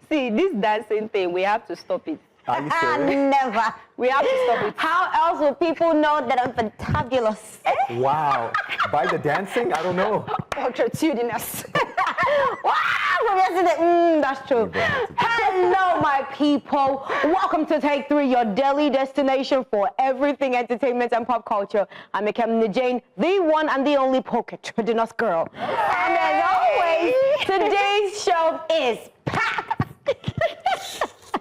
See, this dancing thing, we have to stop it. Are you serious? Never. We have to stop it. How else will people know that I'm fantabulous? Wow. By the dancing? I don't know. Ultratudinous. Wow, from yesterday. That's true. Hello, my people. Welcome to Take 3, your daily destination for everything entertainment and pop culture. I'm Ikem Jane, the one and the only pocket-tradinous girl. And as always, today's show is packed.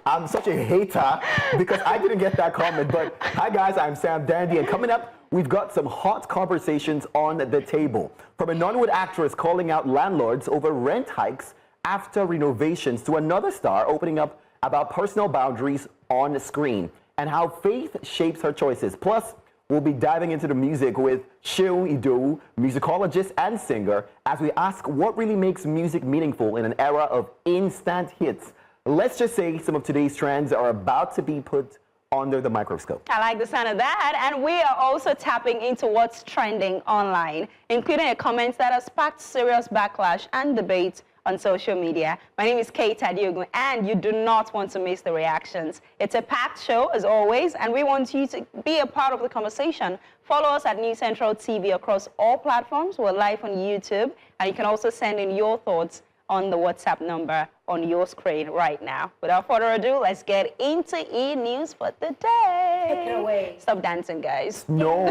I'm such a hater because I didn't get that comment. But hi guys, I'm Sam Dandy, and coming up, we've got some hot conversations on the table. From a Nollywood actress calling out landlords over rent hikes after renovations to another star opening up about personal boundaries on screen and how faith shapes her choices. Plus, we'll be diving into the music with Seun Idowu, musicologist and singer, as we ask what really makes music meaningful in an era of instant hits. Let's just say some of today's trends are about to be put under the microscope. I like the sound of that. And we are also tapping into what's trending online, including a comment that has sparked serious backlash and debate on social media. My name is Kate Adiogun, and you do not want to miss the reactions. It's a packed show, as always, and we want you to be a part of the conversation. Follow us at News Central TV across all platforms. We're live on YouTube, and you can also send in your thoughts on the WhatsApp number on your screen right now. Without further ado, let's get into E-News for the day. Take it away. Stop dancing, guys. No.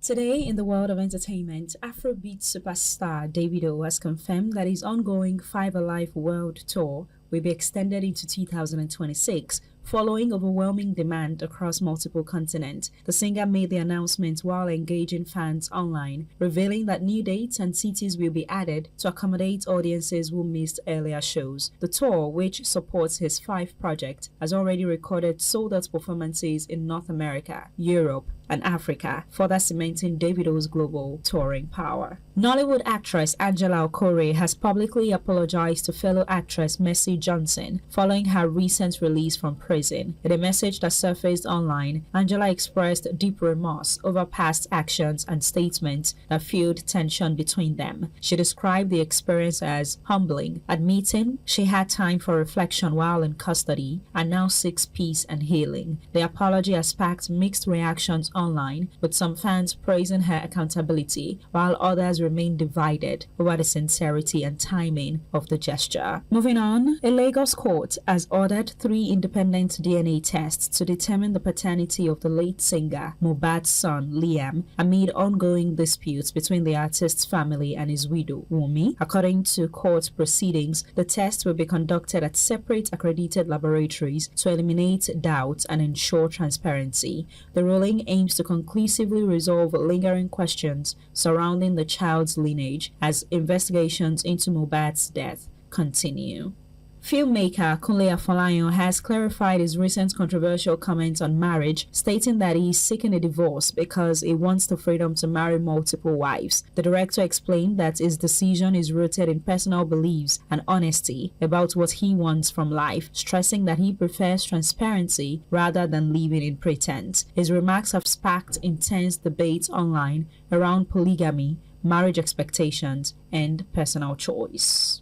Today, in the world of entertainment, Afrobeat superstar Davido has confirmed that his ongoing Five Alive World Tour will be extended into 2026, following overwhelming demand across multiple continents. The singer made the announcement while engaging fans online, revealing that new dates and cities will be added to accommodate audiences who missed earlier shows. The tour, which supports his Five project, has already recorded sold-out performances in North America, Europe, and Africa, further cementing Davido's global touring power. Nollywood actress Angela Okoya has publicly apologized to fellow actress Mercy Johnson following her recent release from prison. In a message that surfaced online, Angela expressed deep remorse over past actions and statements that fueled tension between them. She described the experience as humbling, admitting she had time for reflection while in custody and now seeks peace and healing. The apology has sparked mixed reactions online, with some fans praising her accountability, while others remain divided over the sincerity and timing of the gesture. Moving on, a Lagos court has ordered 3 independent DNA tests to determine the paternity of the late singer Mohbad's son Liam amid ongoing disputes between the artist's family and his widow Wunmi. According to court proceedings, the tests will be conducted at separate accredited laboratories to eliminate doubt and ensure transparency. The ruling aims to conclusively resolve lingering questions surrounding the child's lineage as investigations into Mohbad's death continue. Filmmaker Kunle Afolayan has clarified his recent controversial comments on marriage, stating that he is seeking a divorce because he wants the freedom to marry multiple wives. The director explained that his decision is rooted in personal beliefs and honesty about what he wants from life, stressing that he prefers transparency rather than living in pretense. His remarks have sparked intense debates online around polygamy, marriage expectations, and personal choice.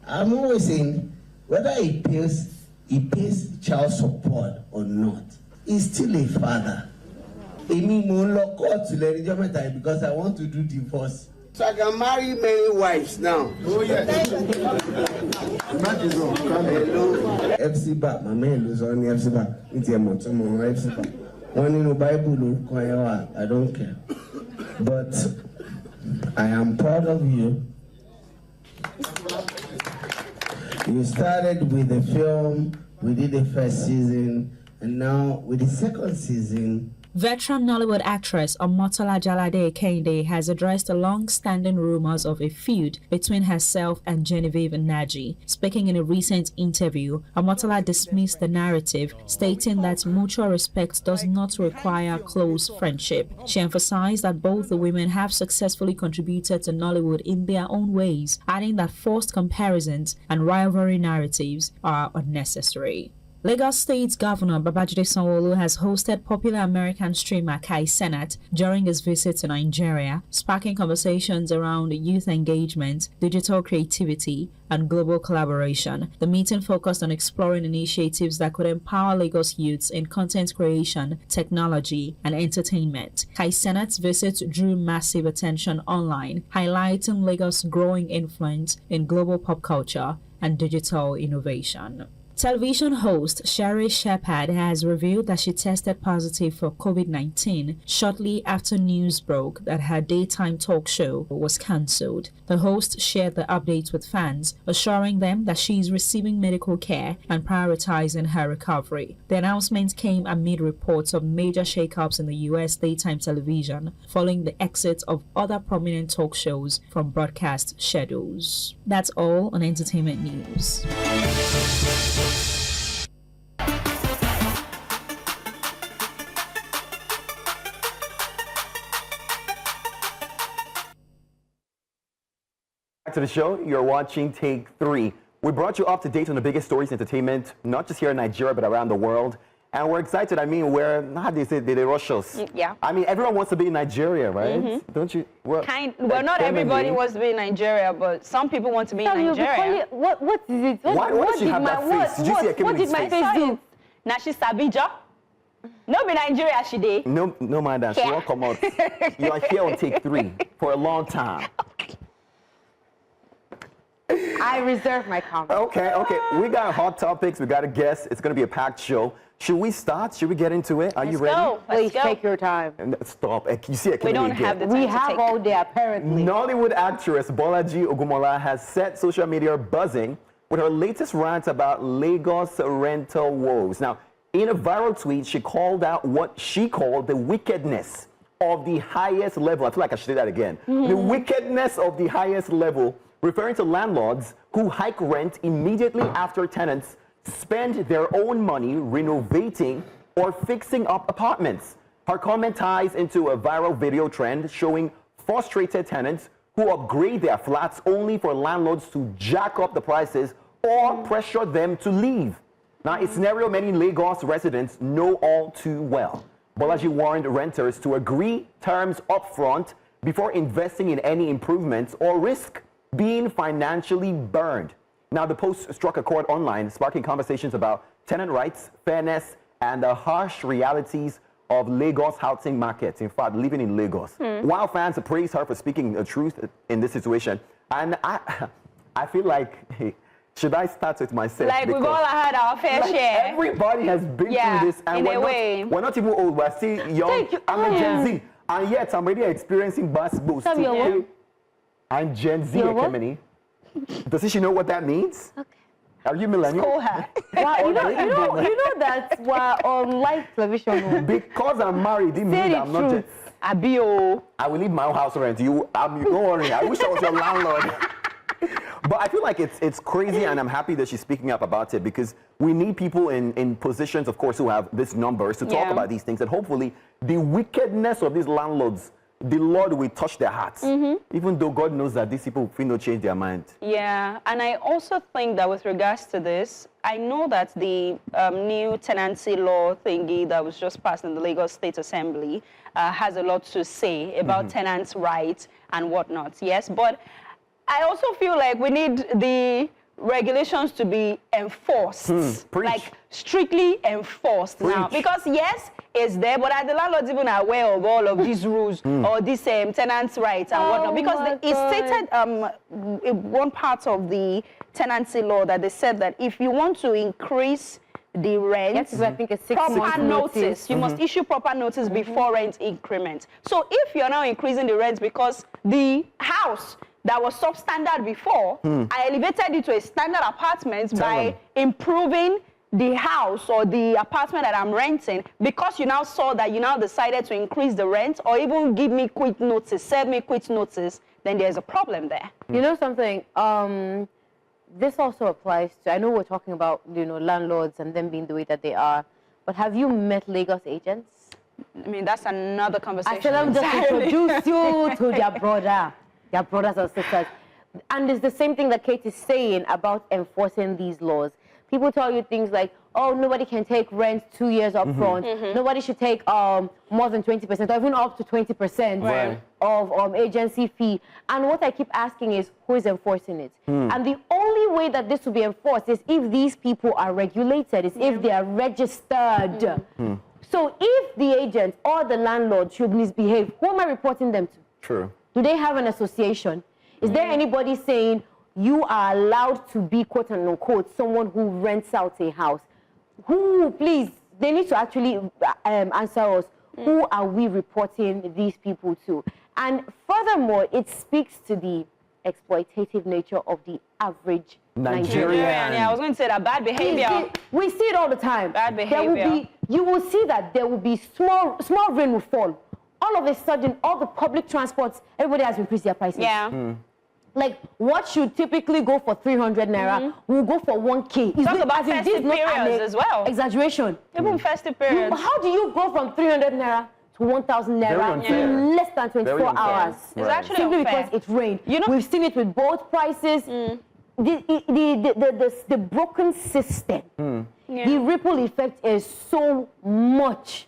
I'm always saying, whether he pays child support or not, he's still a father. Because I want to do divorce. So I can marry many wives now. Oh yes. FCBA, my man is on the FCBA. It's a motomo FCBA. One in the Bible, I don't care. But I am proud of you. You started with the film, we did the first season, and now with the second season. Veteran Nollywood actress Omotola Jalade Kehinde has addressed the long-standing rumors of a feud between herself and Genevieve Naji. Speaking in a recent interview, Omotola dismissed the narrative, stating that mutual respect does not require close friendship. She emphasized that both the women have successfully contributed to Nollywood in their own ways, adding that forced comparisons and rivalry narratives are unnecessary. Lagos State Governor Babajide Sanwo-Olu has hosted popular American streamer Kai Cenat during his visit to Nigeria, sparking conversations around youth engagement, digital creativity, and global collaboration. The meeting focused on exploring initiatives that could empower Lagos youths in content creation, technology, and entertainment. Kai Cenat's visit drew massive attention online, highlighting Lagos' growing influence in global pop culture and digital innovation. Television host Sherry Shepherd has revealed that she tested positive for COVID-19 shortly after news broke that her daytime talk show was cancelled. The host shared the updates with fans, assuring them that she is receiving medical care and prioritizing her recovery. The announcement came amid reports of major shakeups in the U.S. daytime television following the exit of other prominent talk shows from broadcast schedules. That's all on entertainment news. Back to the show, you're watching Take 3. We brought you up to date on the biggest stories in entertainment, not just here in Nigeria, but around the world. And we're excited. I mean, how do they say they rush us? Yeah. I mean, everyone wants to be in Nigeria, right? Don't you? Well, not everybody wants to be in Nigeria, but some people want to be in Nigeria. What is it? Why does she have that face? Did you see what did my face do? Now she's Sabija. No be Nigeria she did. No mind that. She won't come out. You are here on Take 3 for a long time. I reserve my comment. Okay. We got hot topics. We got a guest. It's going to be a packed show. Should we start? Should we get into it? Are you ready? Please take your time. Stop. You see, we don't have the time. We have all day, apparently. Nollywood actress Bolaji Ogunmola has set social media buzzing with her latest rant about Lagos rental woes. Now, in a viral tweet, she called out what she called the wickedness of the highest level. I feel like I should say that again. The wickedness of the highest level, referring to landlords who hike rent immediately after tenants spend their own money renovating or fixing up apartments. Her comment ties into a viral video trend showing frustrated tenants who upgrade their flats only for landlords to jack up the prices or pressure them to leave. Now, a scenario many Lagos residents know all too well. Bolaji warned renters to agree terms upfront before investing in any improvements or risk being financially burned. Now, the post struck a chord online, sparking conversations about tenant rights, fairness, and the harsh realities of Lagos housing markets. In fact, living in Lagos. While fans praise her for speaking the truth in this situation, and I feel like, hey, should I start with myself? Like we've all had our fair share. Everybody has been through this, and we're not even old. We're still young. I'm a Gen Z, and yet I'm already experiencing bus boost. I'm Gen Z, Ekemini. Does she know what that means? Okay. Are you millennial? Call her. Wow, you know that we're on live television. Because I'm married, it means I'm not just. I will leave my own house rent. Don't worry. I wish I was your landlord. But I feel like it's crazy, and I'm happy that she's speaking up about it, because we need people in positions, of course, who have these numbers to talk about these things, and hopefully the wickedness of these landlords, the Lord will touch their hearts, even though God knows that these people will not change their mind. Yeah, and I also think that with regards to this, I know that the new tenancy law thingy that was just passed in the Lagos State Assembly has a lot to say about tenants' rights and whatnot, yes, but I also feel like we need the regulations to be enforced, like strictly enforced now, because yes, it's there, but are the landlords even aware of all of these rules or these tenants' rights and whatnot? Because it stated in one part of the tenancy law that they said that if you want to increase the rent, I think it's 6 proper months notice. You must issue proper notice before rent increment. So if you're now increasing the rent because the house that was substandard before, I elevated it to a standard apartment by improving the house or the apartment that I'm renting, because you now saw that you now decided to increase the rent or even give me quit notice, serve me quit notice, then there's a problem there. You know something? This also applies to, I know we're talking about, landlords and them being the way that they are, but have you met Lagos agents? I mean, that's another conversation. I tell them just introduce you to their brothers and sisters. And it's the same thing that Kate is saying about enforcing these laws. People tell you things like, oh, nobody can take rent 2 years up front. Nobody should take more than 20% or even up to 20% of agency fee. And what I keep asking is, who is enforcing it? And the only way that this will be enforced is if these people are regulated, is if they are registered. So if the agent or the landlord should misbehave, who am I reporting them to? True. Do they have an association? Is there anybody saying you are allowed to be, quote unquote, someone who rents out a house? Who, please, they need to actually answer us. Who are we reporting these people to? And furthermore, it speaks to the exploitative nature of the average Nigerian. Yeah, I was going to say that bad behavior. We see it all the time. Bad behavior. There will be, you will see that there will be small rain will fall. All of a sudden, all the public transports, everybody has increased their prices. Yeah. Like, what should typically go for 300 naira will go for 1K. Talk about festive periods as well. Exaggeration. Even festive periods. How do you go from 300 naira to 1,000 naira in less than 24 hours? It's actually simply unfair. because it rained. You know, we've seen it with both prices. The broken system, the ripple effect is so much.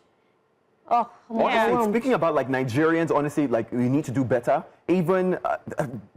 Oh, honestly, speaking about like Nigerians, honestly, like we need to do better. Even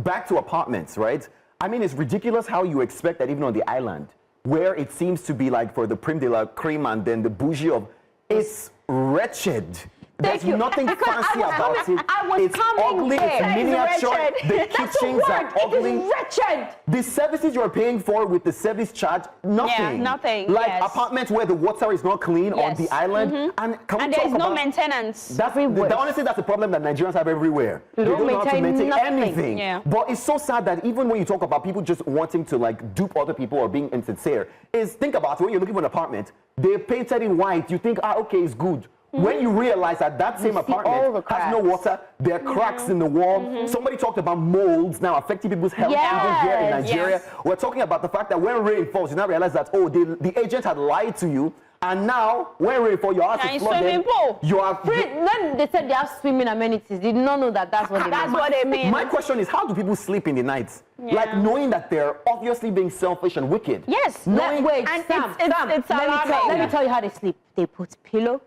back to apartments, right? I mean, it's ridiculous how you expect that even on the island, where it seems to be like for the prime de la creme and then the bougie of, it's wretched. There's nothing fancy about it. It's ugly, it's miniature. The kitchens are ugly. It is wretched. The services you're paying for with the service charge, nothing. Yeah, nothing. Like apartments where the water is not clean on the island. And there is no maintenance. That's honestly, that's a problem that Nigerians have everywhere. They don't know how to maintain anything. Yeah. But it's so sad that even when you talk about people just wanting to like dupe other people or being insincere, is think about it, when you're looking for an apartment, they're painted in white. You think, okay, it's good. When you realize that same apartment has no water, there are cracks in the wall. Somebody talked about molds now affecting people's health even here in Nigeria. We're talking about the fact that when rain falls, you now realize that, the agent had lied to you. And now, when rain falls, your house is flooded. You are then they said they have swimming amenities. Did not know that that's what they mean. That's what they mean. My question is, how do people sleep in the nights? Like knowing that they're obviously being selfish and wicked. Yes. Wait, and Sam, it's let me tell you how they sleep. They put pillow.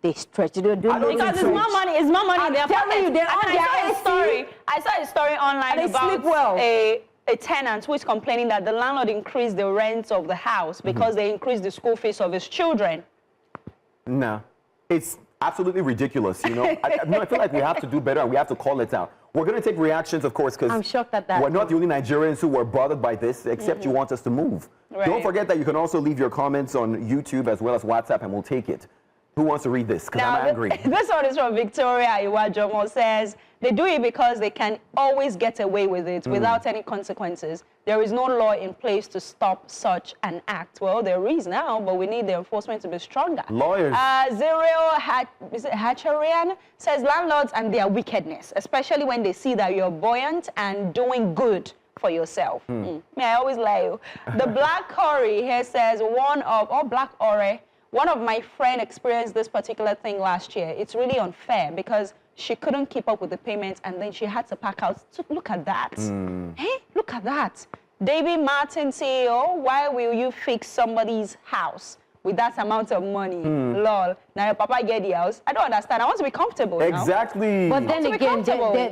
They stretch it. Because it's more money. It's more money. I'm telling you, they're on their story. I saw a story online about a tenant who is complaining that the landlord increased the rent of the house because they increased the school fees of his children. No, it's absolutely ridiculous. You know, I feel like we have to do better and we have to call it out. We're going to take reactions, of course, because I'm shocked at that. We're not the only Nigerians who were bothered by this, except you want us to move. Right. Don't forget that you can also leave your comments on YouTube as well as WhatsApp, and we'll take it. Who wants to read this? Because I'm angry. This one is from Victoria Iwajomo. Says, they do it because they can always get away with it without any consequences. There is no law in place to stop such an act. Well, there is now, but we need the enforcement to be stronger. Lawyers. Hacharian says, landlords and their wickedness, especially when they see that you're buoyant and doing good for yourself. I always lie you. The Black Curry here says, one of my friends experienced this particular thing last year. It's really unfair because she couldn't keep up with the payments and then she had to pack out. So look at that. Hey, look at that. David Martin, CEO, why will you fix somebody's house with that amount of money? Lol. Now your papa get the house. I don't understand. I want to be comfortable. Exactly. But then again,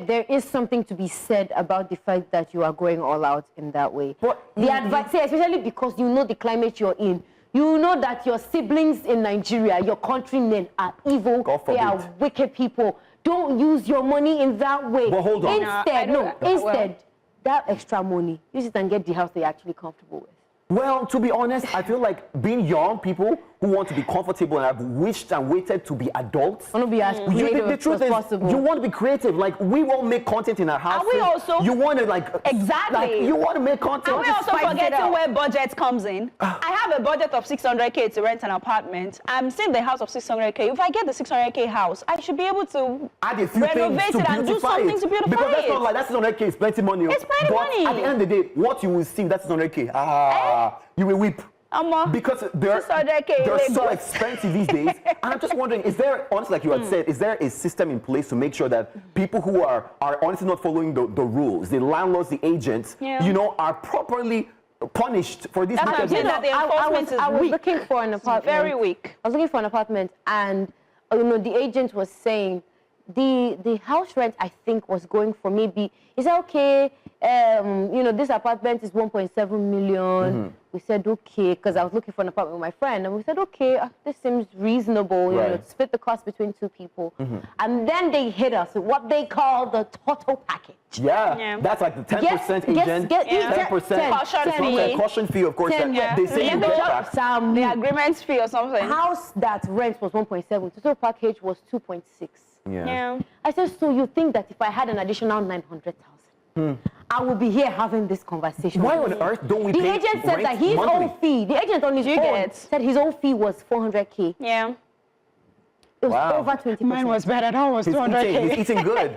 there is something to be said about the fact that you are going all out in that way. But the advice, especially because you know the climate you're in. You know that your siblings in Nigeria, your countrymen, are evil. They are wicked people. Don't use your money in that way. But hold on. Instead, that extra money, use it and get the house that you're actually comfortable with. Well, to be honest, I feel like being young people who want to be comfortable and have wished and waited to be adults. I want to be as creative as possible. You want to be creative. Like, we won't make content in our house. Are we also? You want to, like... Exactly. Like, you want to make content. Are we also forgetting where budget comes in? I have a budget of 600K to rent an apartment. I'm still in the house of 600K. If I get the 600K house, I should be able to add a few renovate things to it and do something to beautify because that's it. not like that 600K is plenty money. It's plenty money. At the end of the day, what you will see, that 600K, you will weep. Because they're so expensive these days. And I'm just wondering, is there, honestly, like you had said, is there a system in place to make sure that people who are honestly not following the rules, the landlords, the agents, you know, are properly punished for these That's what I'm saying, wickedness. that the enforcement I was is weak. looking for an apartment. Very weak. I was looking for an apartment, and the agent was saying the house rent, I think, was going for maybe, is that okay? This apartment is 1.7 million. We said okay, because I was looking for an apartment with my friend, and we said okay, this seems reasonable. Right. Split the cost between two people, and then they hit us with what they call the total package. Yeah, that's like the 10% agent, 10%, caution fee, of course. 10, that they say you get back. The agreement fee or something. House that rent was 1.7, total package was 2.6. Yeah. I said, so you think that if I had an additional 900,000, I will be here having this conversation? Why on earth don't we The pay agent said rent that his monthly? own fee, the agent on his phone said his own fee was 400K. Yeah. It was Wow. over 20%. Mine was better. That was 200K. He's eating good.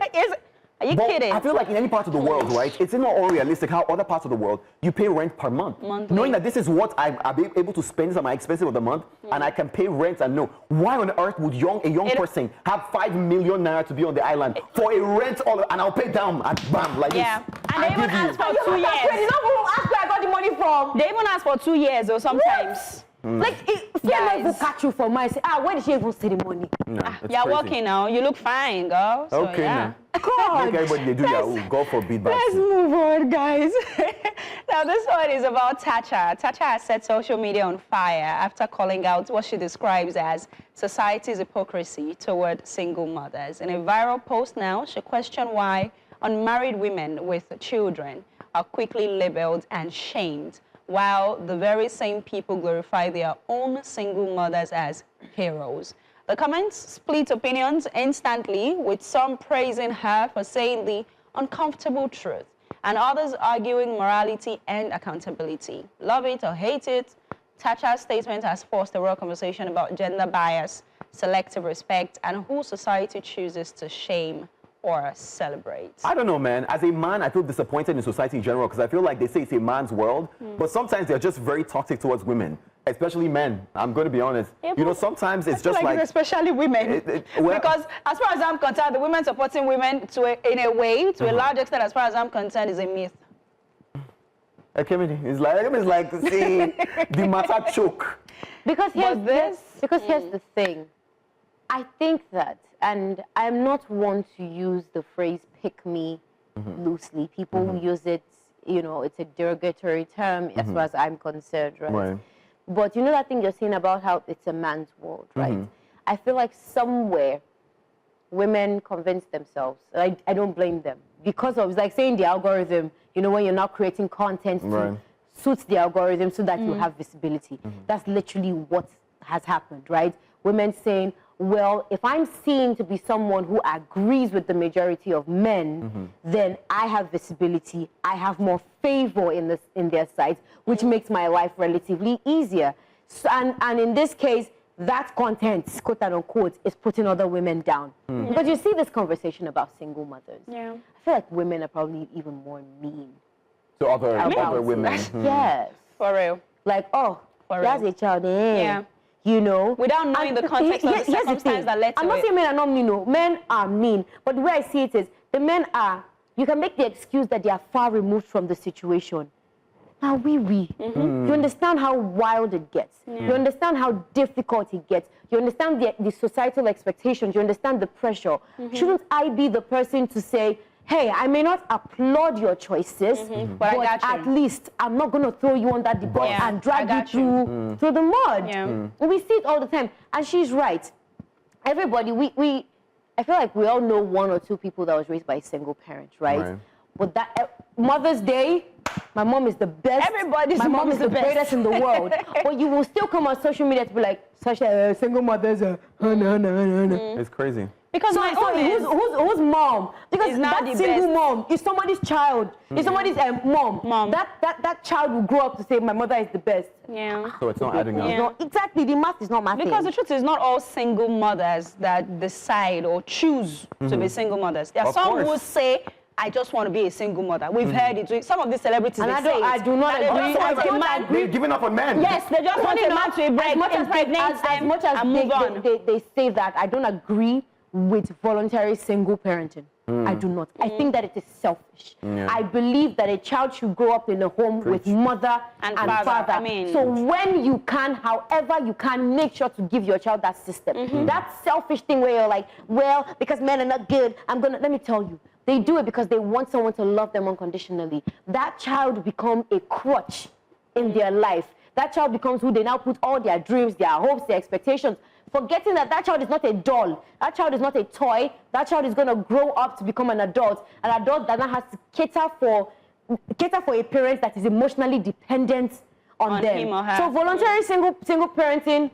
Are you But kidding? I feel like in any part of the world, right, it's not all realistic how other parts of the world, you pay rent per month. Monthly. Knowing that this is what I'm able to spend on my expenses of the month, and I can pay rent and know. Why on earth would a young person have 5 million naira to be on the island for a rent, and I'll pay down and bam, like Yeah. this. And they even ask for 2 You years. don't ask where I got the money from. They even ask for 2 years or sometimes. Like, fear will catch you for mine. Say, where did she even see the money? You're working now. You look fine, girl. So, Okay, yeah. man. God. Make everybody they do Yahoo. Go for beat Let's move on, guys. Now, this one is about Tacha. Tacha has set social media on fire after calling out what she describes as society's hypocrisy toward single mothers. In a viral post now, she questioned why unmarried women with children are quickly labeled and shamed, while the very same people glorify their own single mothers as heroes. The comments split opinions instantly, with some praising her for saying the uncomfortable truth, and others arguing morality and accountability. Love it or hate it, Tacha's statement has forced a real conversation about gender bias, selective respect, and who society chooses to shame or celebrate. I don't know, man. As a man, I feel disappointed in society in general because I feel like they say it's a man's world, but sometimes they're just very toxic towards women, especially men. I'm going to be honest. Yeah, Sometimes it's just like... it's especially women. Because as far as I'm concerned, the women supporting women in a way, to a large extent, as far as I'm concerned, is a myth. It's like see, the matter choke. Because here's the thing. I think that, and I'm not one to use the phrase pick me loosely. People use it, it's a derogatory term as far as I'm concerned, right? But that thing you're saying about how it's a man's world, right? I feel like somewhere women convince themselves, I don't blame them, because of, it's like saying the algorithm, when you're not creating content to suit the algorithm so that you have visibility. That's literally what has happened, right? Women saying, well, if I'm seen to be someone who agrees with the majority of men, then I have visibility, I have more favor in their sight, which makes my life relatively easier. So, and in this case, that content, quote unquote, is putting other women down. Because you see this conversation about single mothers. Yeah. I feel like women are probably even more mean. To other women. Yes. For real. Like, that's a child. Yeah. Without knowing the context of the circumstance that led to it. I'm not saying men are not mean, no. Men are mean. But the way I see it is, the men are, you can make the excuse that they are far removed from the situation. Now, you understand how wild it gets. You understand how difficult it gets. You understand the societal expectations. You understand the pressure. Shouldn't I be the person to say, hey, I may not applaud your choices, but I got you. at least I'm not going to throw you under the bus and drag you through the mud. Yeah. We see it all the time. And she's right. Everybody, I feel like we all know one or two people that was raised by a single parent, right? But that Mother's Day, my mom is the best. My mom is the greatest in the world. But you will still come on social media to be like, such a single mother's It's crazy. Because whose mom? Because not that the single best. mom is somebody's child. Is somebody's mom. That child will grow up to say, my mother is the best. Yeah. So it's not adding up. No, exactly, the math is not mathing. Because the truth is, not all single mothers that decide or choose to be single mothers. There are some who say, I just want to be a single mother. We've heard it. Some of these celebrities, and I do not agree. They've given up on men. Yes, they just want a man to impregnate as much as and move on. they say that, I don't agree with voluntary single parenting. I do not. I think that it is selfish. Yeah. I believe that a child should grow up in a home with mother and father. I mean, so when you can, however you can, make sure to give your child that system. That selfish thing where you're like, well, because men are not good, let me tell you, they do it because they want someone to love them unconditionally. That child becomes a crutch in their life. That child becomes who they now put all their dreams, their hopes, their expectations, forgetting that that child is not a doll, that child is not a toy, that child is going to grow up to become an adult that now has to cater for a parent that is emotionally dependent on them. him or her. So voluntary single parenting.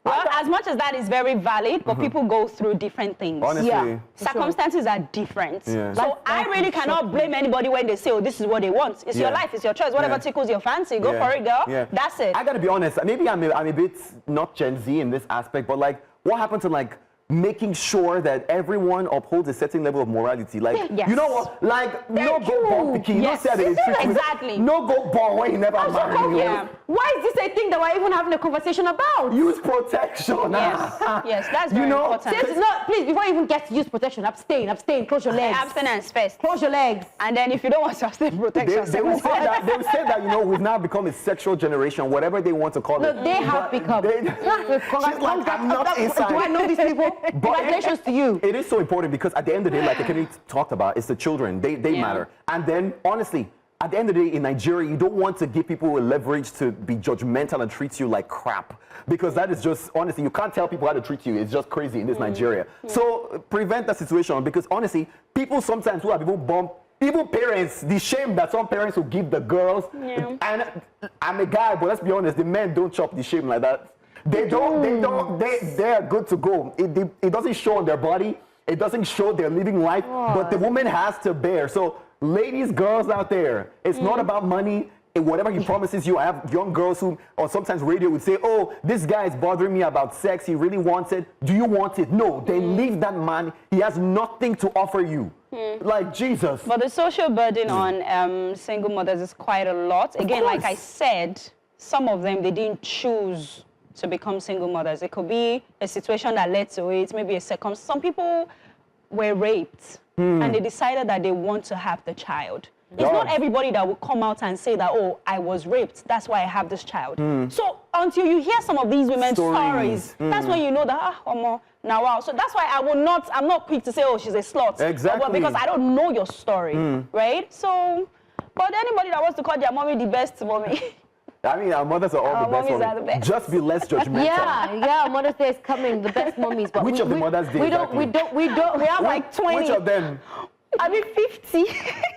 Well, as much as that is very valid, but people go through different things. Honestly. Yeah. Circumstances are different. Yeah. So I really cannot blame anybody when they say, oh, this is what they want. It's your life, it's your choice. Whatever tickles your fancy, go for it, girl. Yeah. That's it. I gotta be honest, maybe I'm a bit not Gen Z in this aspect, but like, what happened to like making sure that everyone upholds a certain level of morality? Like, Yes. you know what? Like, no go bomb the kid. Yes. No say that Exactly. No go bomb when you never married. Yeah. Why is this a thing that we're even having a conversation about? Use protection. Yes, yes, that's very important. Please, before you even get to use protection, abstain, close your legs. Abstinence first. Close your legs. And then if you don't want to abstain, protection. They will say that, you know, we've now become a sexual generation, whatever they want to call it. No, they have become. She's like, I'm not inside. Do I know these people? Congratulations to you. It is so important because at the end of the day, like Kenny talked about, it's the children. They matter. And then, honestly, at the end of the day, in Nigeria, you don't want to give people a leverage to be judgmental and treat you like crap. Because that is just, honestly, you can't tell people how to treat you. It's just crazy in this Nigeria. So prevent that situation because, honestly, people sometimes who have even parents, the shame that some parents will give the girls. Yeah. And I'm a guy, but let's be honest, the men don't chop the shame like that. They're good to go. It doesn't show on their body. It doesn't show their living life, but the woman has to bear. So ladies, girls out there, it's not about money. Whatever he promises you, I have young girls who, or sometimes radio would say, oh, this guy is bothering me about sex. He really wants it. Do you want it? No, then leave that man. He has nothing to offer you. Like Jesus. But the social burden on single mothers is quite a lot. Again, like I said, some of them, they didn't choose to become single mothers. It could be a situation that led to it, maybe a circumstance. Some people were raped and they decided that they want to have the child. It's not everybody that will come out and say that, oh, I was raped, that's why I have this child. So until you hear some of these women's stories, that's when you know that, now wow. So that's why I'm not quick to say, oh, she's a slut. Exactly. Because I don't know your story, right? So, but anybody that wants to call their mommy the best mommy, I mean, our mothers are all the best. Just be less judgmental. Yeah, Mother's Day is coming. The best mommies. But Which of the Mother's Day? We don't. We have like 20. Which of them? I mean 50.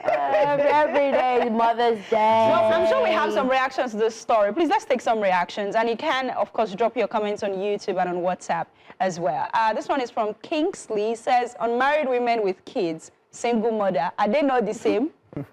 Every day, Mother's Day. Well, I'm sure we have some reactions to this story. Please, let's take some reactions. And you can, of course, drop your comments on YouTube and on WhatsApp as well. This one is from Kingsley. He says, unmarried women with kids, single mother, are they not the same? King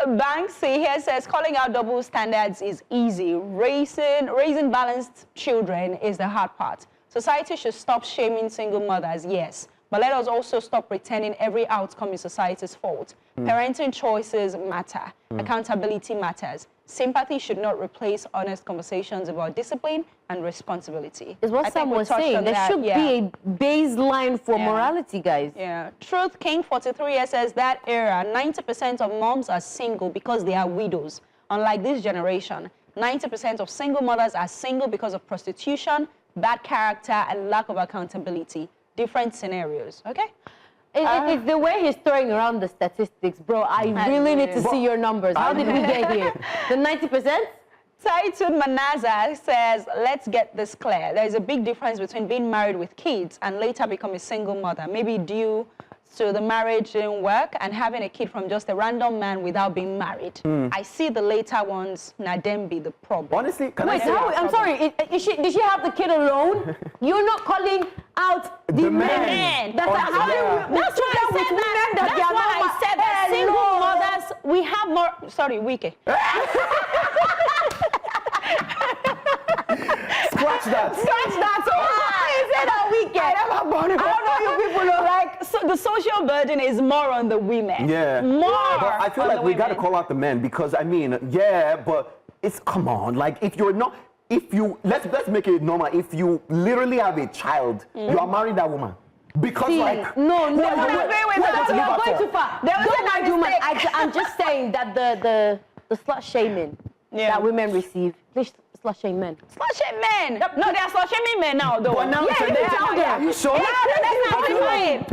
Banksy here says, calling out double standards is easy. Raising balanced children is the hard part. Society should stop shaming single mothers, yes. But let us also stop pretending every outcome is society's fault. Parenting choices matter. Accountability matters. Sympathy should not replace honest conversations about discipline and responsibility. Is what Sam was saying. There should be a baseline for morality, guys. Yeah. Truth King 43 says that era, 90% of moms are single because they are widows. Unlike this generation, 90% of single mothers are single because of prostitution, bad character, and lack of accountability. Different scenarios, okay? It's the way he's throwing around the statistics, bro. I really need to see your numbers. How did we get here? The 90%? Taitun Manaza says, let's get this clear. There is a big difference between being married with kids and later become a single mother, maybe due to the marriage didn't work and having a kid from just a random man without being married. I see the later ones, now them be the problem. Honestly, I'm sorry, did she have the kid alone? You're not calling out the men. That's why I said that single mothers, we have more, sorry, Wiki. Scratch that. So why is it a weekend? I don't know you people are like, So the social burden is more on the women. Yeah. More. But I feel like we got to call out the men because, I mean, but it's, come on, like if you're not, if you let's make it normal. If you literally have a child, you are marrying that woman. Because like no, who are you agree with who are that. you you're going going for? too far. There was Don't a mind woman. mistake. I'm just saying that the slut shaming that women receive, please slut shame men. Slut shame men. No, they are slut shaming men now, though. But now Yeah, today, you tell them. are you sure? Yeah, that's not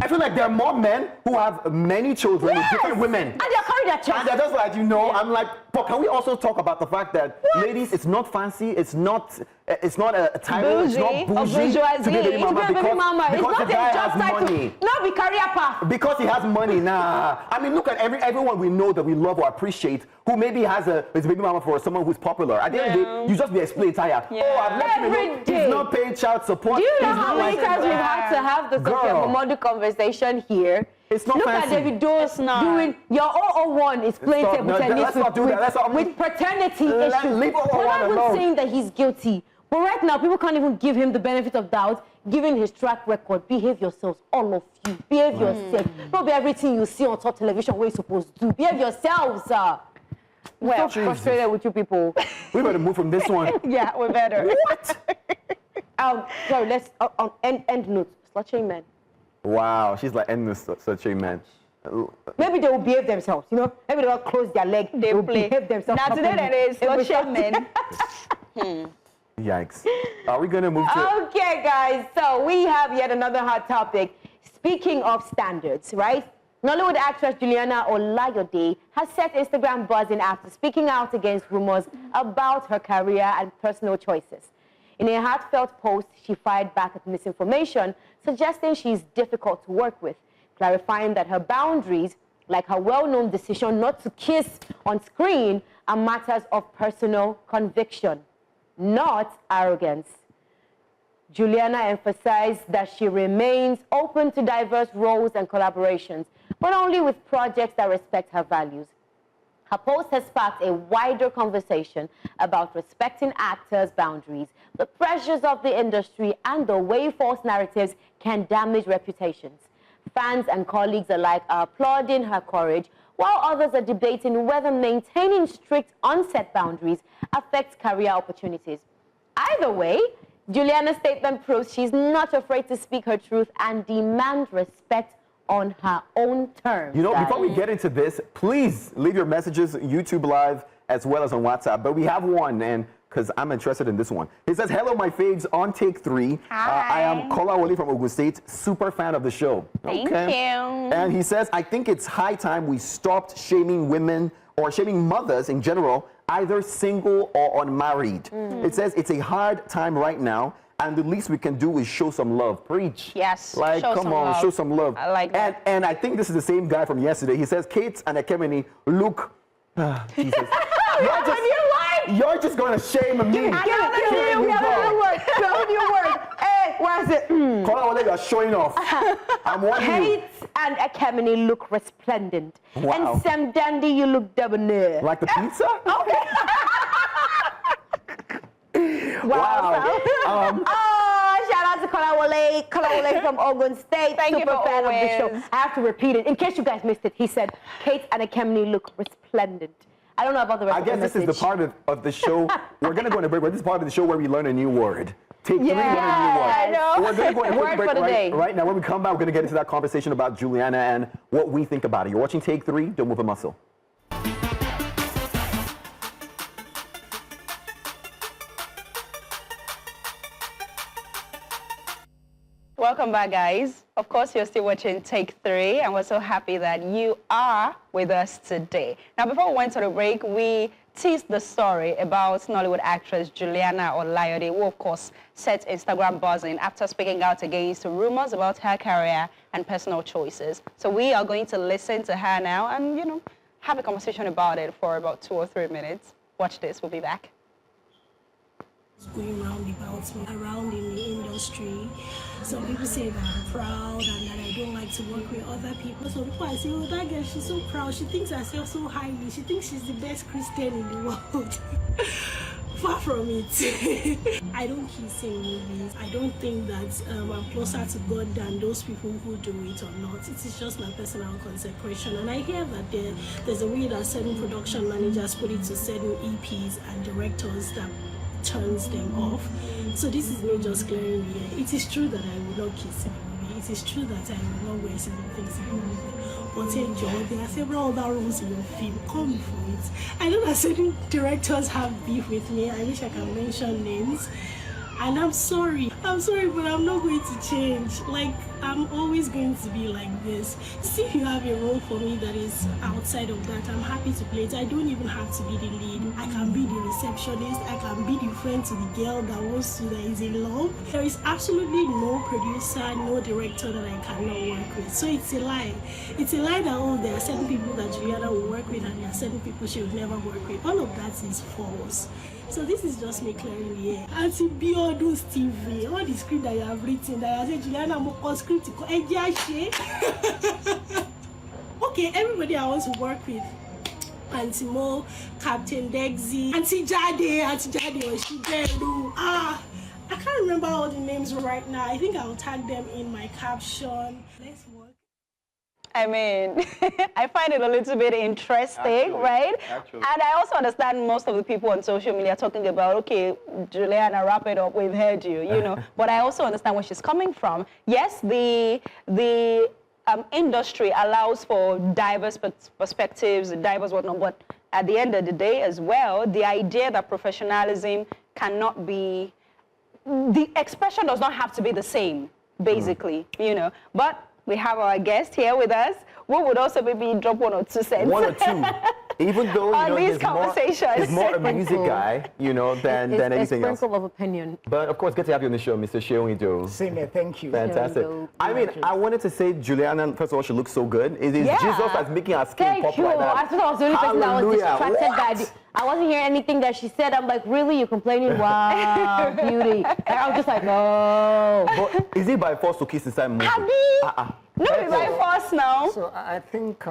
I feel like there are more men who have many children with different women. And they're carrying that And child. they're just like, I'm like, but can we also talk about the fact that, ladies, it's not fancy, it's not a title, it's not bougie to be a baby mama It's because not the a guy job has title. money. Not be career path. Because he has money, nah. I mean, look at everyone we know that we love or appreciate who maybe is a baby mama for someone who's popular. At the end of the day, you just be explained tire. Yeah. Oh, I've left him Every alone. day. He's not paying child support. Do you know He's how not many like times we've that. had to have the Sophia Girl. Momodu conversation here? It's not Look fancy. at Davido not. doing your 001 is playing Stop. table No, tennis let's not do that. Let's not- with paternity Let- issues. leave 001 We're not even alone. saying that he's guilty. But right now, people can't even give him the benefit of doubt, given his track record. Behave yourselves, all of you. Behave yourself. Don't be everything you see on top television where you're supposed to do. Behave yourselves. Well, I'm so frustrated with you people. We better move from this one. yeah, we better. What? Sorry, let's end note. Slut shame men. Wow, she's like endless such a man. Maybe they will behave themselves, you know? Maybe they will close their leg. They will play. behave themselves. Now today properly. that is They will slut shame stop- men. Yikes. Are we gonna move to? Okay, guys. So we have yet another hot topic. Speaking of standards, right? Nollywood actress Juliana Olayode has set Instagram buzzing after speaking out against rumors about her career and personal choices. In a heartfelt post, she fired back at misinformation, suggesting she's difficult to work with, clarifying that her boundaries, like her well-known decision not to kiss on screen, are matters of personal conviction, not arrogance. Juliana emphasized that she remains open to diverse roles and collaborations, but only with projects that respect her values. Her post has sparked a wider conversation about respecting actors' boundaries, the pressures of the industry, and the way false narratives can damage reputations. Fans and colleagues alike are applauding her courage, while others are debating whether maintaining strict on-set boundaries affects career opportunities. Either way, Juliana's statement proves she's not afraid to speak her truth and demand respect on her own terms. You know, before we get into this, please leave your messages YouTube Live as well as on WhatsApp. But we have one, and because I'm interested in this one. He says, hello, my faves, on take 3. I am Kola Woli from Ogun State, super fan of the show. Thank you. And he says, I think it's high time we stopped shaming women or shaming mothers in general, either single or unmarried. It says it's a hard time right now, and the least we can do is show some love. Preach. Yes, Like, show come some on, love. show some love. I like that. And I think this is the same guy from yesterday. He says, Kate and Ekemini look... Jesus. You're just going to shame me. We have a new word. Hey, what is it? Kola Wole, you're showing off. I'm warning you. Kate and Ekemini look resplendent. Wow. And Sam Dandy, you look debonair. Like the pizza? Wow. Oh, shout out to Kola Wole from Ogun State. Thank you Super for fan of the show. always. I have to repeat it in case you guys missed it. He said, Kate and Ekemini look resplendent. I don't know about the rest I of the guess this is message. the part of the show. We're going to go on a break, but this is part of the show where we learn a new word. Take 3, learn a new word. I know. We're going to go on a Word quick for the break day. right now. When we come back, we're going to get into that conversation about Juliana and what we think about it. You're watching Take 3. Don't move a muscle. Welcome back, guys. Of course, you're still watching Take 3, and we're so happy that you are with us today. Now, before we went to the break, we teased the story about Nollywood actress Juliana Olayode, who, of course, set Instagram buzzing after speaking out against rumors about her career and personal choices. So we are going to listen to her now and, you know, have a conversation about it for about 2 or 3 minutes. Watch this. We'll be back. Going round about me, around in the industry. Some people say that I'm proud and that I don't like to work with other people. Some people I say, oh, that girl, she's so proud. She thinks herself so highly. She thinks she's the best Christian in the world. Far from it. I don't kiss in movies. I don't think that I'm closer to God than those people who do it or not. It is just my personal consecration. And I hear that there's a way that certain production managers put it to certain EPs and directors that turns them off. So this is me just clearing the air. It is true that I will not kiss in a movie. It is true that I will not wear certain things in a movie. But hey, Joe, there are several other roles in your film. Come for it. I know that certain directors have beef with me. I wish I can mention names. And I'm sorry, but I'm not going to change. Like, I'm always going to be like this. See, if you have a role for me that is outside of that, I'm happy to play it. I don't even have to be the lead. I can be the receptionist. I can be the friend to the girl that is in love. There is absolutely no producer, no director that I cannot work with. So it's a lie. It's a lie that, oh, there are certain people that Juliana will work with and there are certain people she would never work with. All of that is false. So this is just me clearing the air. And to be all those TV, all the script that you have written, that I said, Juliana, I'm script. Okay, everybody I want to work with. Auntie Mo, Captain Dexy, Auntie Jade, or she I can't remember all the names right now. I think I'll tag them in my caption. Let's work. I mean, I find it a little bit interesting, right? Actually. And I also understand most of the people on social media talking about, okay, Juliana, wrap it up, we've heard you, you know. But I also understand where she's coming from. Yes, the industry allows for diverse perspectives, diverse whatnot, but at the end of the day as well, the idea that professionalism cannot be, the expression does not have to be the same, basically, you know. But we have our guest here with us. We would also maybe drop 1 or 2 cents. 1 or 2. Even though, you know, he's more a music guy, you know, than anything else. A sprinkle of opinion. But of course, good to have you on the show, Mr. Sheongido. Same here, thank you. Fantastic. I mean, I wanted to say, Juliana, first of all, she looks so good. It is Jesus that's making her skin pop like that. I thought I was the only person that was distracted by I wasn't hearing anything that she said. I'm like, really? You're complaining? Wow, beauty. And I was just like, oh. But is it by force to kiss inside movie? No, it's by force now. So I think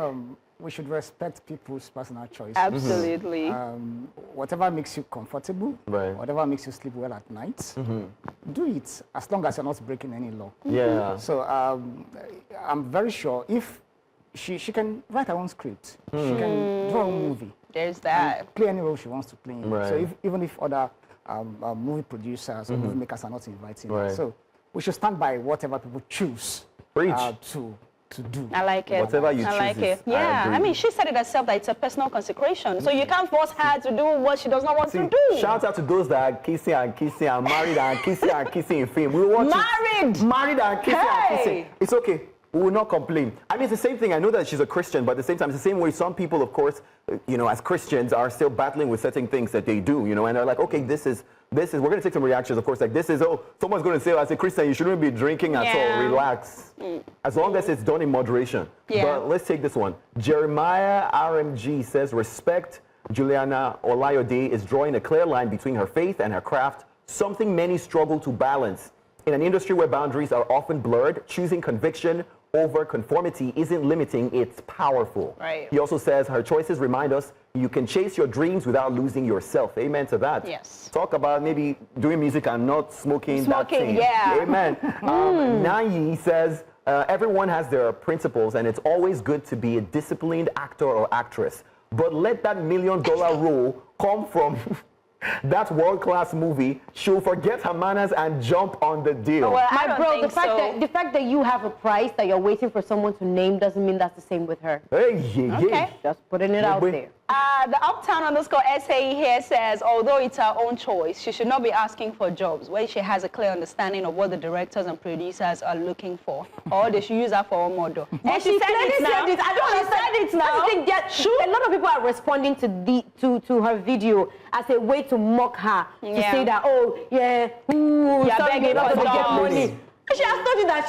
we should respect people's personal choices. Absolutely. Whatever makes you comfortable, whatever makes you sleep well at night, do it, as long as you're not breaking any law. Yeah. So I'm very sure if she can write her own script, she can draw a movie. There's that. Play any role she wants to play in. Right. So even if other movie producers or movie makers are not inviting her. So we should stand by whatever people choose to do. I like it. Whatever you choose. I like it. Yeah. I mean, she said it herself that it's a personal consecration. So you can't force her to do what she does not want to do. Shout out to those that are kissing and married and kissing in film. We want married and kissing. It's okay. We will not complain. I mean, it's the same thing. I know that she's a Christian, but at the same time, it's the same way some people, of course, you know, as Christians are still battling with certain things that they do, you know, and they're like, okay, this is, we're going to take some reactions, of course, like this is, oh, someone's going to say, as a Christian, you shouldn't be drinking at all. Relax. As long as it's done in moderation. But let's take this one. Jeremiah RMG says, respect Juliana Olayode is drawing a clear line between her faith and her craft, something many struggle to balance. In an industry where boundaries are often blurred, choosing conviction over conformity isn't limiting, it's powerful. Right. He also says her choices remind us you can chase your dreams without losing yourself. Amen to that. Yes. Talk about maybe doing music and not smoking that thing. Yeah. Amen. Nayi says everyone has their principles and it's always good to be a disciplined actor or actress. But let that $1 million role come from that world-class movie. She'll forget her manners and jump on the deal. Well, My bro, the fact that you have a price that you're waiting for someone to name doesn't mean that's the same with her. Hey, Just putting it out there. The Uptown_SAE here says, although it's her own choice, she should not be asking for jobs where she has a clear understanding of what the directors and producers are looking for, or they should use her for a model. And she said it now. I don't understand it now. A lot of people are responding to her video as a way to mock her, to say that, oh, begging for money. She has told you that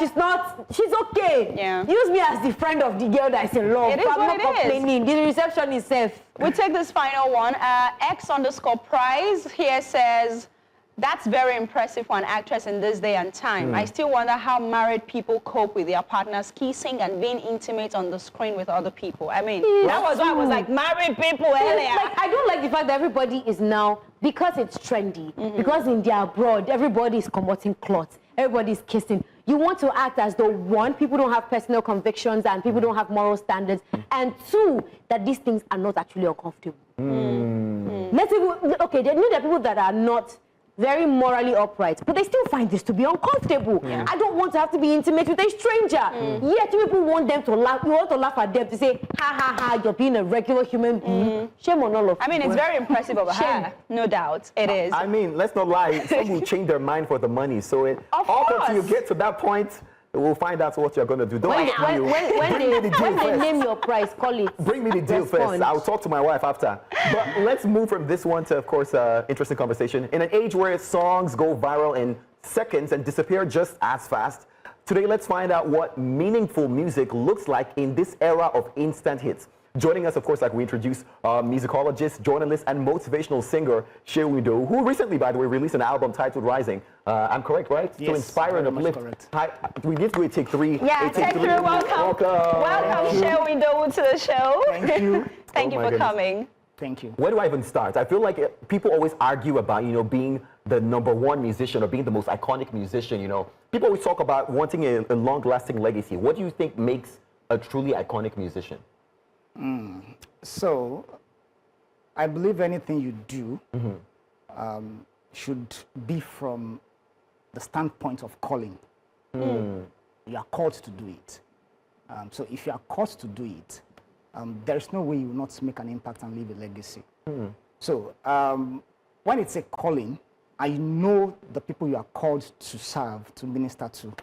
she's okay. Yeah. Use me as the friend of the girl that is in love. It is I'm what not it is. complaining. The reception is safe. We'll take this final one. X_prize here says, that's very impressive for an actress in this day and time. I still wonder how married people cope with their partners kissing and being intimate on the screen with other people. I mean, that was why I was like, married people earlier. Like, I don't like the fact that everybody is now, because it's trendy, because in their abroad, everybody is commoting cloths. Everybody's kissing. You want to act as though, one, people don't have personal convictions and people don't have moral standards, and two, that these things are not actually uncomfortable. Let's even, okay, there are people that are not very morally upright, but they still find this to be uncomfortable. I don't want to have to be intimate with a stranger. Yet people want them to laugh. You want to laugh at them to say, ha ha ha, you're being a regular human being. Shame on all of you. I mean, it's very impressive of her, no doubt. It is. I mean, let's not lie. Some will change their mind for the money. So all until you get to that point, we'll find out what you're going to do. Don't when they name your price, call it. Bring me the deal first. I'll talk to my wife after. But let's move from this one to, of course, interesting conversation. In an age where songs go viral in seconds and disappear just as fast, today let's find out what meaningful music looks like in this era of instant hits. Joining us, of course, like we introduced, musicologist, journalist, and motivational singer Siraheem, who recently, by the way, released an album titled Rising. I'm correct, right? Yes, to inspire and uplift. Hi, we need to take three. Yeah, take three. Welcome. Welcome, Siraheem, to the show. Thank you. Thank you for coming. Thank you. Where do I even start? I feel like people always argue about, being the #1 musician or being the most iconic musician, People always talk about wanting a long-lasting legacy. What do you think makes a truly iconic musician? So, I believe anything you do should be from the standpoint of calling. You are called to do it. So if you are called to do it, there is no way you will not make an impact and leave a legacy. So when it's a calling, I know the people you are called to serve, to minister to,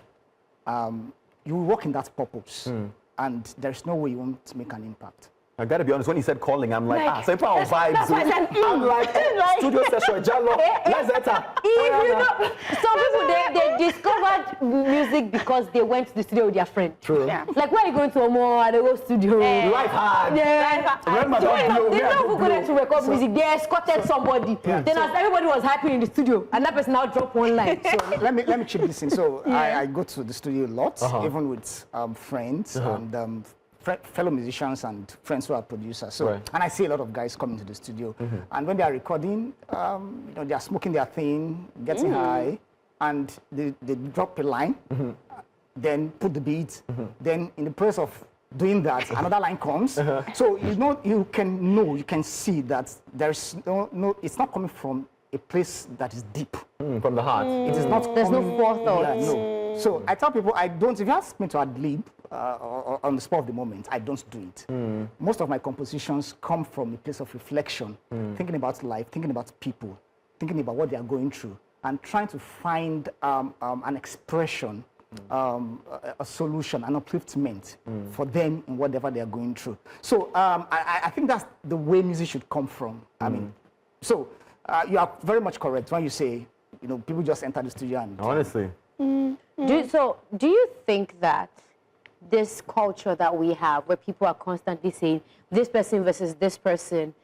you will work in that purpose. And there's no way you won't make an impact. I gotta be honest, when you said calling, I'm like, so power vibes. I'm like, studio session, Jalo, let's enter. Some people, they discovered music because they went to the studio with their friend. True. Yeah. Like, where are you going to Omo? They go studio. Life hard. Yeah. They're not going to record music. They escorted somebody. Then as everybody was happy in the studio, and that person now dropped one line. So let me chip this in. So I go to the studio a lot, even with friends and fellow musicians and friends who are producers. So, and I see a lot of guys coming to the studio. And when they are recording, they are smoking their thing, getting high, and they drop a line, then put the beat. Then in the process of doing that, another line comes. So you can see that there's no, it's not coming from a place that is deep. From the heart. It is not. There's no forethought. Yeah, no. So I tell people, if you ask me to ad-lib on the spot of the moment, I don't do it. Most of my compositions come from a place of reflection, thinking about life, thinking about people, thinking about what they are going through, and trying to find an expression, a solution, an upliftment for them in whatever they are going through. So I think that's the way music should come from. I mean, so you are very much correct when you say, people just enter the studio and... Honestly. Do you think that this culture that we have, where people are constantly saying this person versus this person,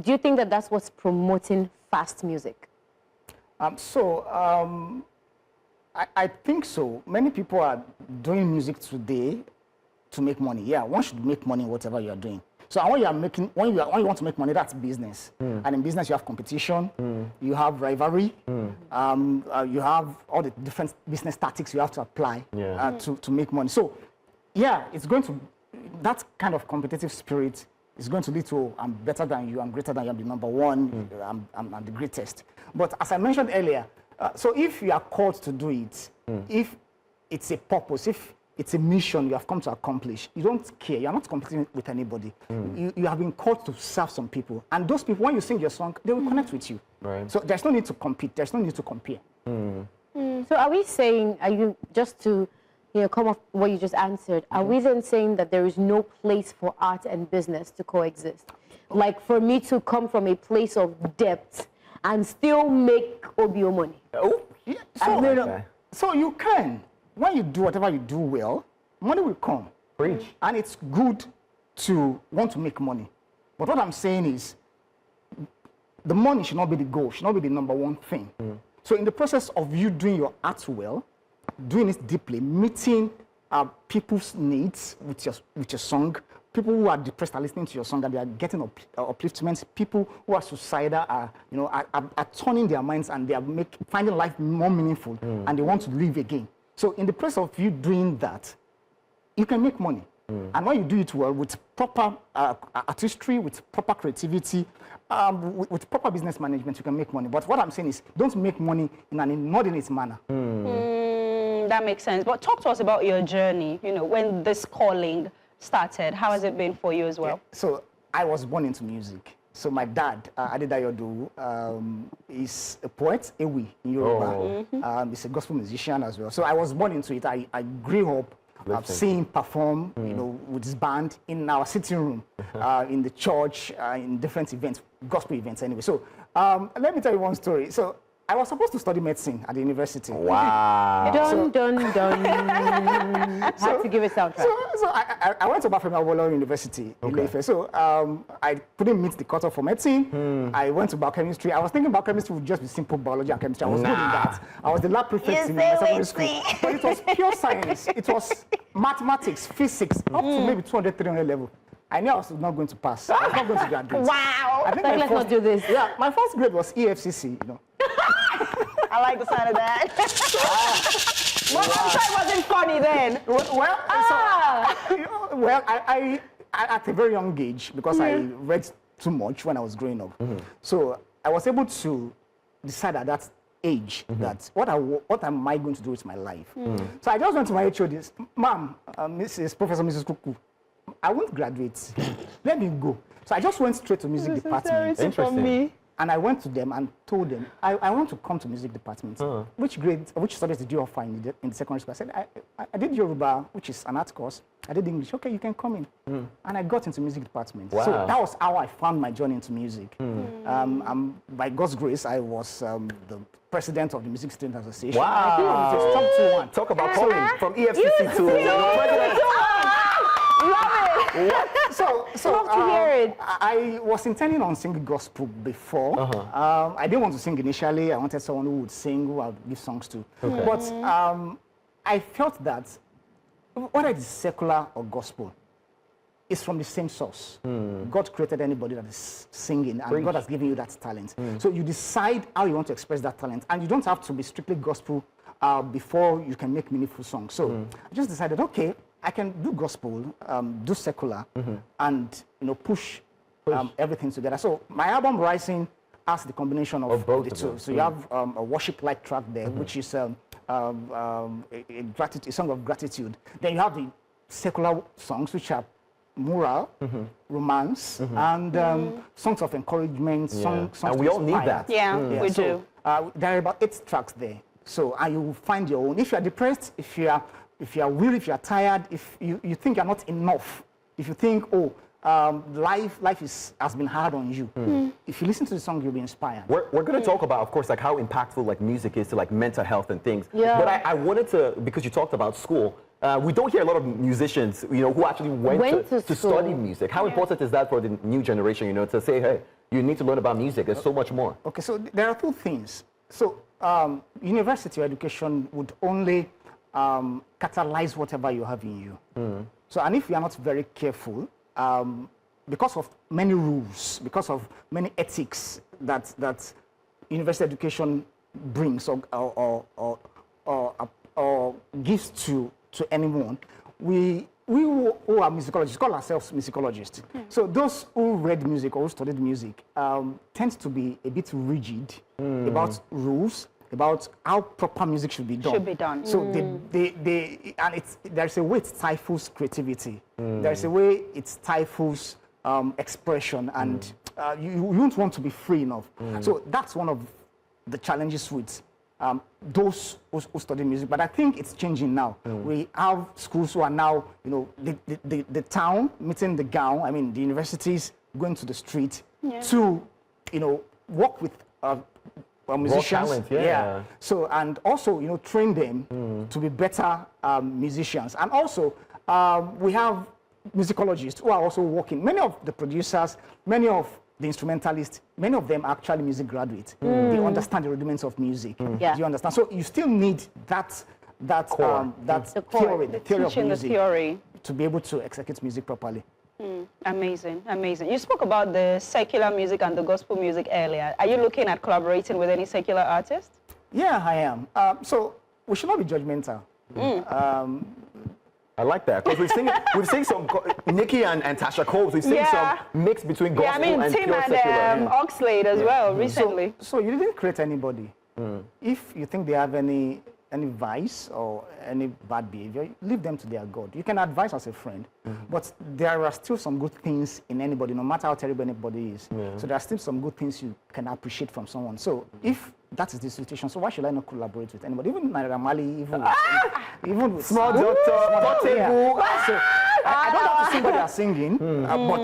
do you think that that's what's promoting fast music? I think so. Many people are doing music today to make money. Yeah, one should make money in whatever you are doing. So when you want to make money, that's business. And in business, you have competition, you have rivalry, you have all the different business tactics you have to apply to make money. So, yeah, that kind of competitive spirit is going to lead to I'm better than you, I'm greater than you, I'm the #1, I'm the greatest. But as I mentioned earlier, so if you are called to do it, if it's a purpose, if it's a mission you have come to accomplish, you don't care, you're not competing with anybody. You have been called to serve some people. And those people, when you sing your song, they will connect with you. Right. So there's no need to compete, there's no need to compare. So are we saying, just to come off what you just answered, are we then saying that there is no place for art and business to coexist? Like for me to come from a place of depth and still make OBO money? Oh, yeah. So you can. When you do whatever you do well, money will come. Preach. And it's good to want to make money. But what I'm saying is, the money should not be the goal, should not be the #1 thing. So in the process of you doing your art well, doing it deeply, meeting people's needs with your song, people who are depressed are listening to your song and they are getting upliftments, people who are suicidal are turning their minds and they are finding life more meaningful and they want to live again. So in the process of you doing that, you can make money. And when you do it well with proper artistry, with proper creativity, with proper business management, you can make money. But what I'm saying is, don't make money in an inordinate manner. That makes sense. But talk to us about your journey, you know, when this calling started. How has it been for you as well? Yeah. So I was born into music. So my dad, Adedayodo, is a poet, Ewi, in Yoruba. He's a gospel musician as well. So I was born into it. I grew up seeing him perform, you know, with his band in our sitting room, in the church, in different events, gospel events anyway. So let me tell you one story. So I was supposed to study medicine at the university. Wow. Dun. Had to give it soundtrack. So I went to Bafemi University in Ife. So I couldn't meet the cutoff for medicine. I went to biochemistry. I was thinking biochemistry would just be simple biology and chemistry. I was good in that. I was the lab prefect in my secondary school. But it was pure science. It was mathematics, physics, up to maybe 200, 300 level. I knew I was not going to pass. I was not going to graduate. Wow. I think Let's not do this. Yeah, my first grade was EFCC, you know. I like the sound of that. But I'm sure it wasn't funny then. I at a very young age, because I read too much when I was growing up. So I was able to decide at that age that what am I going to do with my life? So I just went to my HOD, Ma'am, Professor Mrs. Kuku, I won't graduate. Let me go. So I just went straight to music department. Interesting. And I went to them and told them, I want to come to music department. Which studies did you offer in the secondary school? I said, I did Yoruba, which is an art course. I did English. Okay, you can come in. And I got into music department. Wow. So that was how I found my journey into music. By God's grace, I was the president of the Music Student Association. Wow. I think it was top 2-1. Talk about calling from EFCC to president. So to hear it. I was intending on singing gospel before. I didn't want to sing initially. I wanted someone who would sing, who I would give songs to. But I felt that whether it is secular or gospel, it's from the same source. God created anybody that is singing, and God has given you that talent. So you decide how you want to express that talent, and you don't have to be strictly gospel before you can make meaningful songs. So I just decided, okay, I can do gospel, do secular, and push. Everything together. So my album Rising has the combination of both the of two. them. So you have a worship-like track there, which is a song of gratitude. Then you have the secular songs, which are moral, romance, and songs of encouragement. Songs and we all need that. Yeah, we do. There are about 8 tracks there. So you will find your own. If you are depressed, if you are weary, if you are tired, if you think you're not enough, if you think, life has been hard on you. If you listen to the song, you'll be inspired. We're going to talk about, of course, like how impactful like music is to like mental health and things. Yeah. But I wanted to, because you talked about school, we don't hear a lot of musicians, who actually went to study music. How important is that for the new generation, to say, hey, you need to learn about music. There's so much more. Okay, so there are 2 things. So university education would only catalyze whatever you have in you. So, and if you are not very careful, because of many rules, because of many ethics that university education brings or gives to anyone, we who are musicologists call ourselves musicologists. So those who read music or who studied music tend to be a bit rigid about rules, about how proper music should be done. So there's a way it stifles creativity. There's a way it stifles expression, and you won't want to be free enough. So that's one of the challenges with those who study music. But I think it's changing now. We have schools who are now, the town meeting the gown. I mean, the universities going to the street to, work with musicians. Talent, So, and also, train them to be better musicians. And also, we have musicologists who are also working. Many of the producers, many of the instrumentalists, many of them are actually music graduates. They understand the rudiments of music. Do you understand? So you still need that theory, the theory of music, to be able to execute music properly. Amazing, amazing. You spoke about the secular music and the gospel music earlier. Are you looking at collaborating with any secular artists? Yeah, I am. So we should not be judgmental. I like that because we've seen some Nicki and Tasha Cobbs. We've seen some mix between gospel and Tim pure and secular. Oxlade as well recently. So you didn't create anybody. If you think they have any vice or any bad behavior, leave them to their God. You can advise as a friend, but there are still some good things in anybody, no matter how terrible anybody is. So there are still some good things you can appreciate from someone. So if that is the situation, so why should I not collaborate with anybody? Even Naira Marley, even with Small Doctor, Portable. So I don't have to sing what they are singing, but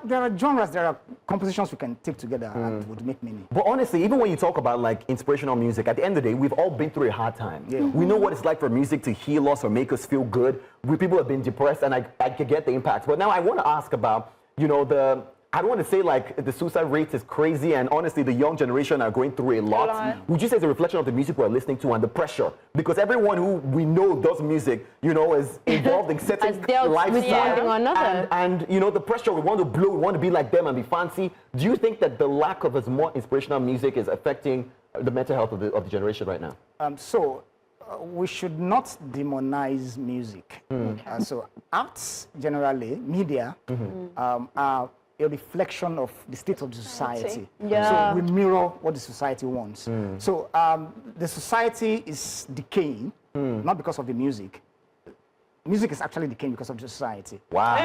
there are genres, there are compositions we can take together and would make money. But honestly, even when you talk about like inspirational music, at the end of the day, we've all been through a hard time. We know what it's like for music to heal us or make us feel good. People have been depressed, and I can get the impact. But now I want to ask about, I don't want to say like the suicide rate is crazy, and honestly, the young generation are going through a lot. Would you say it's a reflection of the music we're listening to and the pressure? Because everyone who we know does music, is involved in certain lifestyle. And the pressure, we want to blow, we want to be like them and be fancy. Do you think that the lack of as more inspirational music is affecting the mental health of the generation right now? We should not demonize music. So arts generally, media, are a reflection of the state of the society. So we mirror what the society wants. So the society is decaying, not because of the music. Music is actually decaying because of the society. Wow.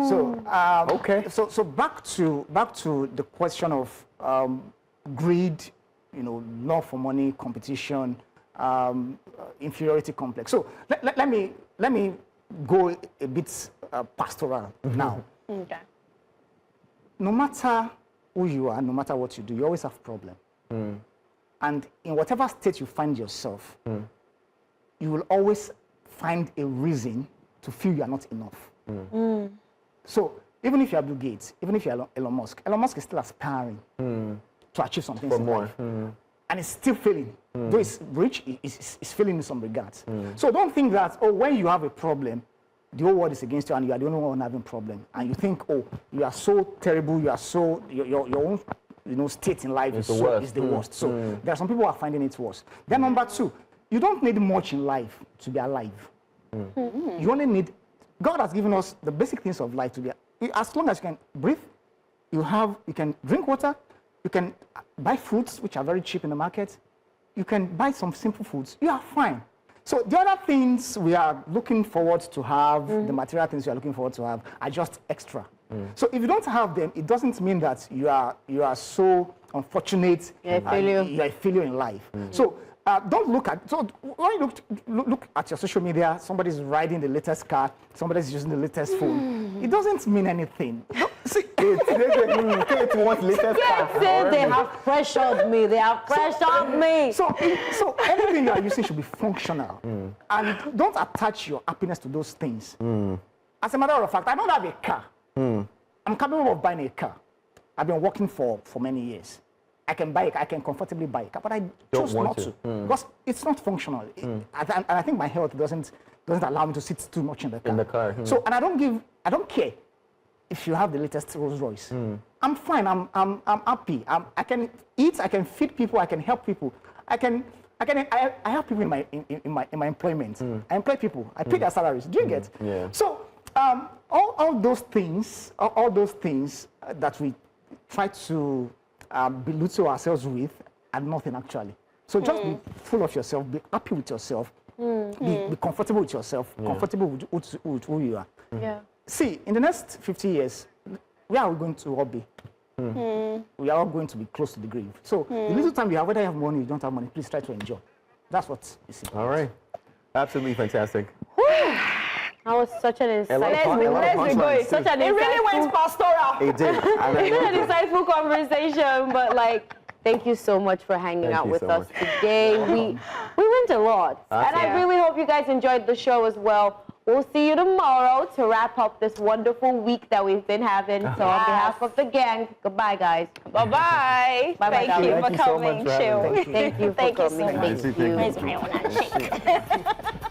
So back to the question of greed, love for money, competition, inferiority complex. So let me go a bit pastoral now. Okay. No matter who you are, no matter what you do, you always have problem. And in whatever state you find yourself, you will always find a reason to feel you are not enough. So even if you are Bill Gates, even if you are Elon Musk is still aspiring to achieve something in life. And it's still failing. Though it's rich, it's failing in some regards. So don't think that, when you have a problem, the whole world is against you and you are the only one having problem. And you think, you are so terrible, you are so, your own, state in life is the worst. So there are some people who are finding it worse. Then number two, you don't need much in life to be alive. You only need, God has given us the basic things of life to be, as long as you can breathe, you can drink water, you can buy fruits, which are very cheap in the market, you can buy some simple foods, you are fine. So the other things we are looking forward to have, the material things we are looking forward to have, are just extra. So if you don't have them, it doesn't mean that you are so unfortunate. You're a failure in life. So don't look at, so when you look at your social media, somebody's riding the latest car, somebody's using the latest phone. It doesn't mean anything. See, They have pressured me. They have pressured me. So anything you are using should be functional. And don't attach your happiness to those things. As a matter of fact, I don't have a car. I'm capable of buying a car. I've been working for many years. I can buy it, I can comfortably buy a car, but I choose not to. Because it's not functional. And I think my health doesn't allow me to sit too much in the car. So, and I don't care if you have the latest Rolls Royce. I'm fine, I'm happy. I can eat, I can feed people, I can help people. I help people in my employment. I employ people, I pay their salaries. Do you get? So all those things that we try to belittle ourselves with are nothing actually. So just be full of yourself, be happy with yourself, be comfortable with yourself, comfortable with who you are. See, in the next 50 years, where are we going to all be? We are all going to be close to the grave. So the little time you have, whether you have money or you don't have money, please try to enjoy. That's what you see. All right. Absolutely fantastic. That was such an insightful. Let's be going. Such an it really went pastoral. It did. Such an insightful conversation, but thank you so much for hanging out with us today. We went a lot, and I really hope you guys enjoyed the show as well. We'll see you tomorrow to wrap up this wonderful week that we've been having. So on behalf of the gang, goodbye, guys. Bye-bye. Thank you for coming, Chill. Thank you for coming. Thank you so much. Thank you. Where's my own handshake?